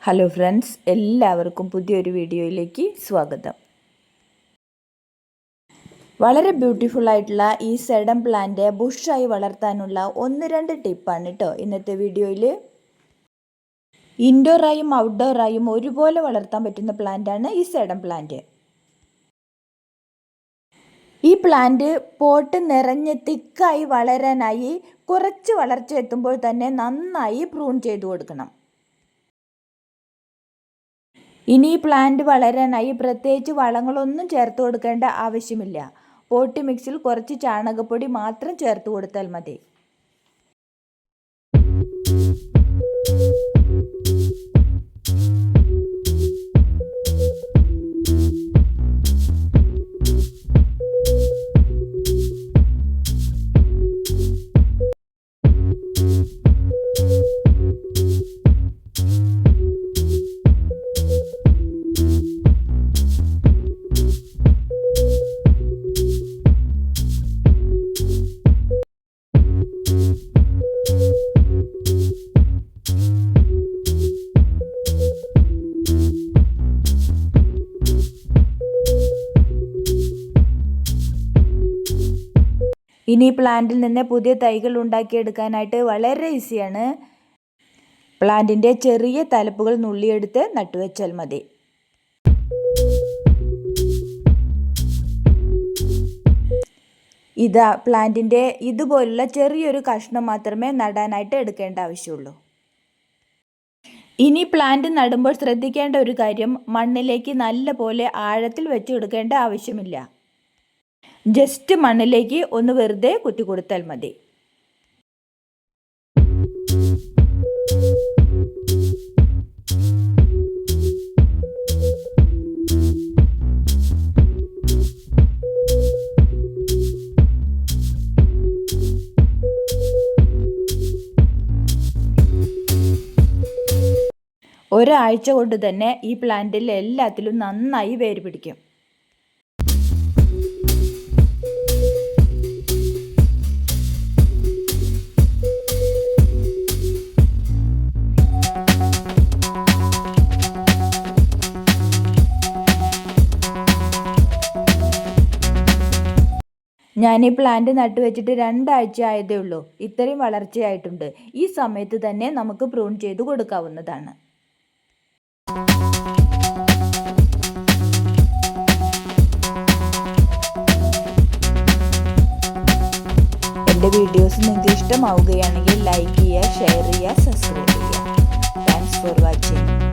Hello friends, എല്ലാവർക്കും പുതിയൊരു വീഡിയോയിലേക്ക് സ്വാഗതം. വളരെ ബ്യൂട്ടിഫുൾ ആയിട്ടുള്ള ഈ സെഡം പ്ലാന്റ് ബുഷായി വളർത്താനുള്ള 1-2 ടിപ്പാണ് കേട്ടോ ഇന്നത്തെ വീഡിയോയിൽ. ഇൻഡോറായും ഔട്ട്ഡോറായും ഒരുപോലെ വളർത്താൻ പറ്റുന്ന പ്ലാന്റാണ് ഈ സെഡം പ്ലാന്റ്. ഈ പ്ലാന്റ് പോട്ട് നിറഞ്ഞ് തിക്കായി വളരാനായി കുറച്ച് വളർച്ച എത്തുമ്പോൾ തന്നെ നന്നായി പ്രൂൺ ചെയ്തു കൊടുക്കണം. ഇനി ഈ പ്ലാന്റ് വളരാനായി പ്രത്യേകിച്ച് വളങ്ങളൊന്നും ചേർത്ത് കൊടുക്കേണ്ട ആവശ്യമില്ല. പോട്ടി മിക്സിൽ കുറച്ച് ചാണകപ്പൊടി മാത്രം ചേർത്ത് കൊടുത്താൽ മതി. ഇനി പ്ലാന്റിൽ നിന്ന് പുതിയ തൈകൾ ഉണ്ടാക്കിയെടുക്കാനായിട്ട് വളരെ ഈസിയാണ്. പ്ലാന്റിൻ്റെ ചെറിയ തലപ്പുകൾ നുള്ളിയെടുത്ത് നട്ടുവെച്ചാൽ മതി. പ്ലാന്റിൻ്റെ ഇതുപോലുള്ള ചെറിയൊരു കഷ്ണം മാത്രമേ നടാനായിട്ട് എടുക്കേണ്ട ആവശ്യമുള്ളൂ. ഇനി പ്ലാന്റ് നടുമ്പോൾ ശ്രദ്ധിക്കേണ്ട ഒരു കാര്യം, മണ്ണിലേക്ക് നല്ല പോലെ ആഴത്തിൽ വെച്ച് കൊടുക്കേണ്ട ആവശ്യമില്ല. ജസ്റ്റ് മണ്ണിലേക്ക് ഒന്ന് വെറുതെ കുത്തി കൊടുത്താൽ മതി. ഒരാഴ്ച കൊണ്ട് തന്നെ ഈ പ്ലാന്റിൽ എല്ലാത്തിലും നന്നായി വേര് പിടിക്കും. ഞാൻ ഈ പ്ലാന്റ് നട്ടുവെച്ചിട്ട് 2 ആഴ്ച ആയതേ ഉള്ളൂ. ഇത്രയും വളർച്ചയായിട്ടുണ്ട്. ഈ സമയത്ത് തന്നെ നമുക്ക് പ്രൂൺ ചെയ്ത് കൊടുക്കാവുന്നതാണ്. എൻ്റെ വീഡിയോസ് നിങ്ങൾക്ക് ഇഷ്ടമാവുകയാണെങ്കിൽ ലൈക്ക് ചെയ്യുക, ഷെയർ ചെയ്യുക, സബ്സ്ക്രൈബ് ചെയ്യുക. Thanks for watching.